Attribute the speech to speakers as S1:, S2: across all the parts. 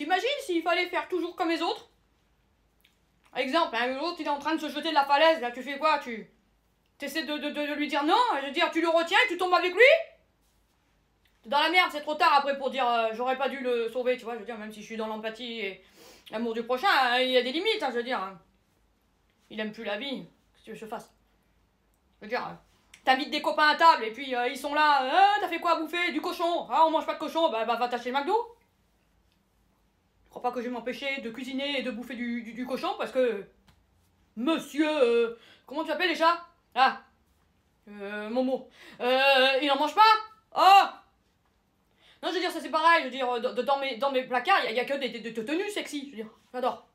S1: T'imagines s'il fallait faire toujours comme les autres? Exemple, hein, l'autre il est en train de se jeter de la falaise, là tu fais quoi? Tu essaies de lui dire non, je veux dire, tu le retiens et tu tombes avec lui? T'es dans la merde, c'est trop tard après pour dire j'aurais pas dû le sauver, tu vois, je veux dire, même si je suis dans l'empathie et l'amour du prochain, hein, il y a des limites, hein, je veux dire. Hein. Il aime plus la vie, qu'est-ce que tu veux que je fasse? Je veux dire, t'invites des copains à table et puis ils sont là, t'as fait quoi à bouffer? Du cochon? Ah, on mange pas de cochon, bah va t'acheter le McDo. Je crois pas que je vais m'empêcher de cuisiner et de bouffer du cochon parce que monsieur, comment tu t'appelles déjà? Ah, Momo. Il en mange pas? Oh! Non, je veux dire, ça c'est pareil, je veux dire, dans mes placards, il y a que des tenues sexy, je veux dire, j'adore.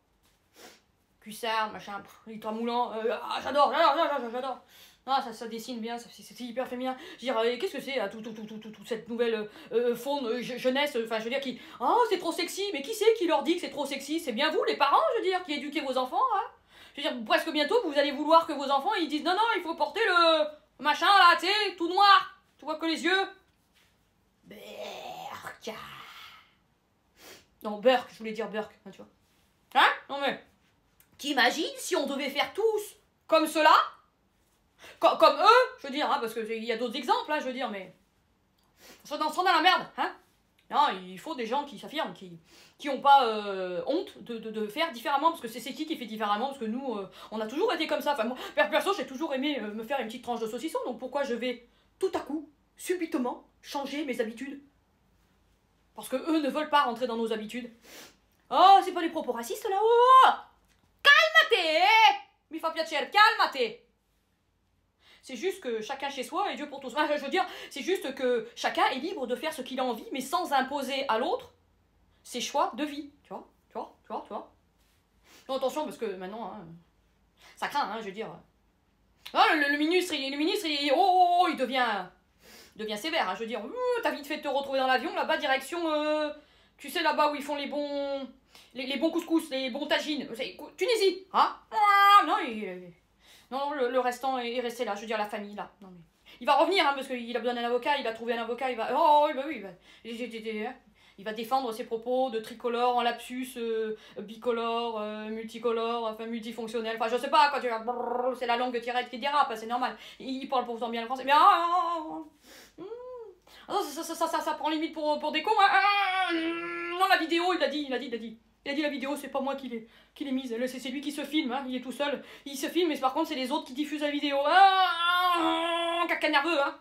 S1: Cuissard, machin, litre moulant, j'adore. Ah, ça dessine bien, c'est hyper féminin. Je veux dire, qu'est-ce que c'est, toute cette nouvelle faune, jeunesse, enfin, je veux dire, qui... Oh, c'est trop sexy, mais qui c'est qui leur dit que c'est trop sexy? C'est bien vous, les parents, je veux dire, qui éduquez vos enfants, hein? Je veux dire, presque bientôt, vous allez vouloir que vos enfants, ils disent, non, il faut porter le machin, là, tu sais, tout noir, tu vois que les yeux. Burk. Non, Burk, je voulais dire Burk, hein, tu vois. Hein? Non mais... T'imagines si on devait faire tous comme cela? Comme eux, je veux dire, hein, parce qu'il y a d'autres exemples, hein, je veux dire, mais... On sont dans la merde, hein? Non, il faut des gens qui s'affirment, qui ont pas honte de faire différemment, parce que c'est qui fait différemment, parce que nous, on a toujours été comme ça. Enfin, moi, perso, j'ai toujours aimé me faire une petite tranche de saucisson, donc pourquoi je vais tout à coup, subitement, changer mes habitudes? Parce que eux ne veulent pas rentrer dans nos habitudes. Oh, c'est pas des propos racistes, là? Oh! Calmate! Mi fa piacere, calmate! C'est juste que chacun chez soi et Dieu pour tous. Enfin, je veux dire, c'est juste que chacun est libre de faire ce qu'il a envie, mais sans imposer à l'autre ses choix de vie. Tu vois. Non, attention, parce que maintenant, hein, ça craint, hein, je veux dire. Ah, le ministre, il devient sévère, hein, je veux dire. T'as vite fait de te retrouver dans l'avion, là-bas, direction, tu sais, là-bas où ils font les bons couscous, les bons tagines. Tunisie, hein? Non, le restant est resté là, je veux dire la famille là. Non, mais... Il va revenir, hein, parce qu'il a besoin d'un avocat, il a trouvé un avocat, il va... Oh, bah oui, il va défendre ses propos de tricolore en lapsus, bicolore, multicolore, enfin multifonctionnel, enfin je sais pas, quoi, tu vois, c'est la langue tirette qui dérape, c'est normal. Il parle pourtant bien le français, mais... ça prend limite pour des cons, hein. Non, la vidéo, il a dit. Il a dit la vidéo, c'est pas moi qui l'ai mise. C'est lui qui se filme, hein, il est tout seul. Il se filme, mais par contre, c'est les autres qui diffusent la vidéo. Caca nerveux, hein.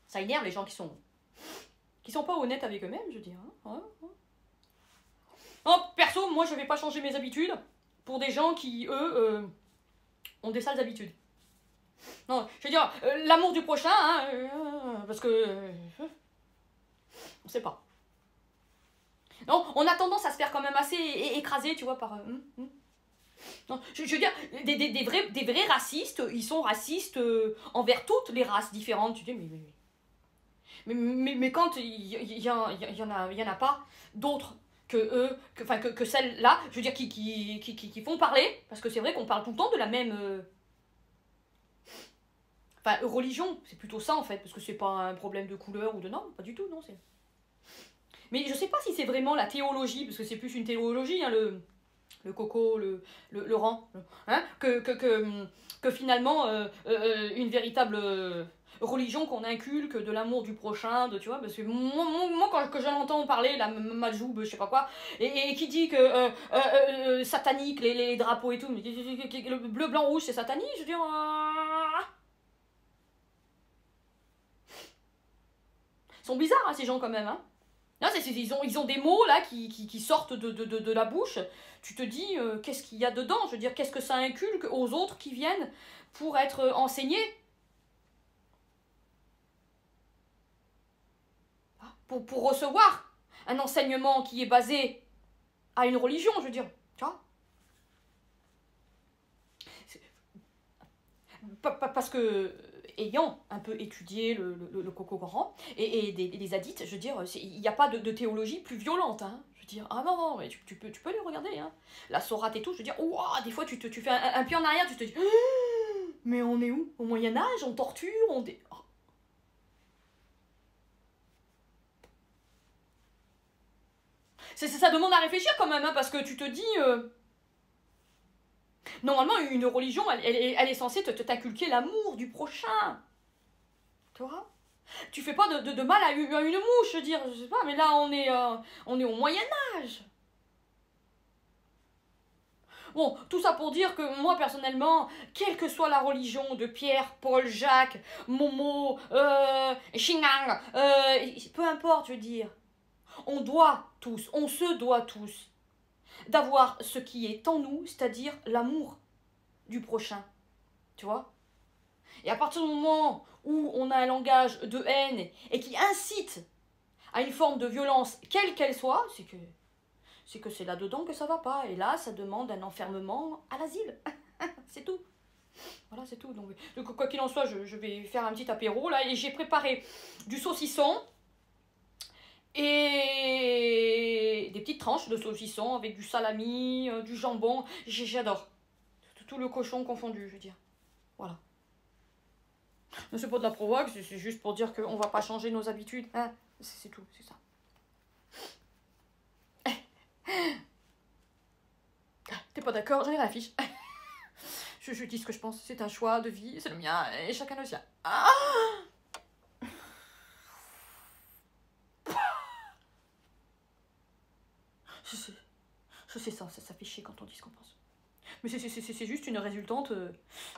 S1: Ça énerve les gens qui sont pas honnêtes avec eux-mêmes, je veux dire. Hein. Non, perso, moi, je vais pas changer mes habitudes pour des gens qui, eux, ont des sales habitudes. Non, je veux dire, l'amour du prochain, hein, parce que... on sait pas. Non, on a tendance à se faire quand même assez écraser, tu vois, par... Non, je veux dire, des vrais racistes, ils sont racistes envers toutes les races différentes. Tu dis, mais quand il y en a pas d'autres que eux, que celles-là, je veux dire, qui font parler, parce que c'est vrai qu'on parle tout le temps de la même... religion, c'est plutôt ça en fait, parce que c'est pas un problème de couleur ou de norme, pas du tout, non, c'est... Mais je sais pas si c'est vraiment la théologie, parce que c'est plus une théologie, hein, le coco, le rang, hein, que finalement une véritable religion qu'on inculque de l'amour du prochain, tu vois, parce que moi quand je l'entends parler, la Majoub, je sais pas quoi, et qui dit que satanique, les drapeaux et tout, mais le bleu, blanc, rouge, c'est satanique, je veux dire... Ils sont bizarres, hein, ces gens quand même, hein. Là, ils ont des mots là qui sortent de la bouche. Tu te dis, qu'est-ce qu'il y a dedans? Je veux dire, qu'est-ce que ça inculque aux autres qui viennent pour être enseignés? Pour recevoir un enseignement qui est basé à une religion, je veux dire. Tu vois? Parce que, ayant un peu étudié le coco Coran et des hadiths, je veux dire, il n'y a pas de théologie plus violente, hein. Je veux dire, ah non, mais tu peux les regarder, hein. La sourate et tout, je veux dire, ouah, des fois tu fais un pied en arrière, tu te dis, mais on est où? Au Moyen-Âge, on torture, on... Oh. Ça demande à réfléchir quand même, hein, parce que tu te dis... Normalement, une religion, elle est censée t'inculquer l'amour du prochain. Tu vois? Tu fais pas de mal à une mouche, je veux dire, je sais pas, mais là, on est au Moyen-Âge. Bon, tout ça pour dire que moi, personnellement, quelle que soit la religion de Pierre, Paul, Jacques, Momo, Xingang, peu importe, je veux dire, on se doit tous, d'avoir ce qui est en nous, c'est-à-dire l'amour du prochain, tu vois? Et à partir du moment où on a un langage de haine et qui incite à une forme de violence, quelle qu'elle soit, c'est que c'est là-dedans que ça va pas. Et là, ça demande un enfermement à l'asile. C'est tout. Voilà, c'est tout. Donc, quoi qu'il en soit, je vais faire un petit apéro, là, et j'ai préparé du saucisson et des petites tranches de saucisson avec du salami, du jambon. J'adore. Tout le cochon confondu, je veux dire. Voilà. Mais c'est pas de la provoque, c'est juste pour dire qu'on va pas changer nos habitudes. Hein, c'est tout, c'est ça. T'es pas d'accord? J'en ai la fiche. Je dis ce que je pense, c'est un choix de vie, c'est le mien, et chacun le sien. Ah, je sais ça fait chier quand on dit ce qu'on pense. Mais c'est juste une résultante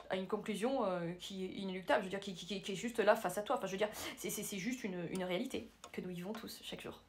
S1: à une conclusion qui est inéluctable, je veux dire, qui est juste là face à toi. Enfin, je veux dire, c'est juste une réalité que nous vivons tous chaque jour.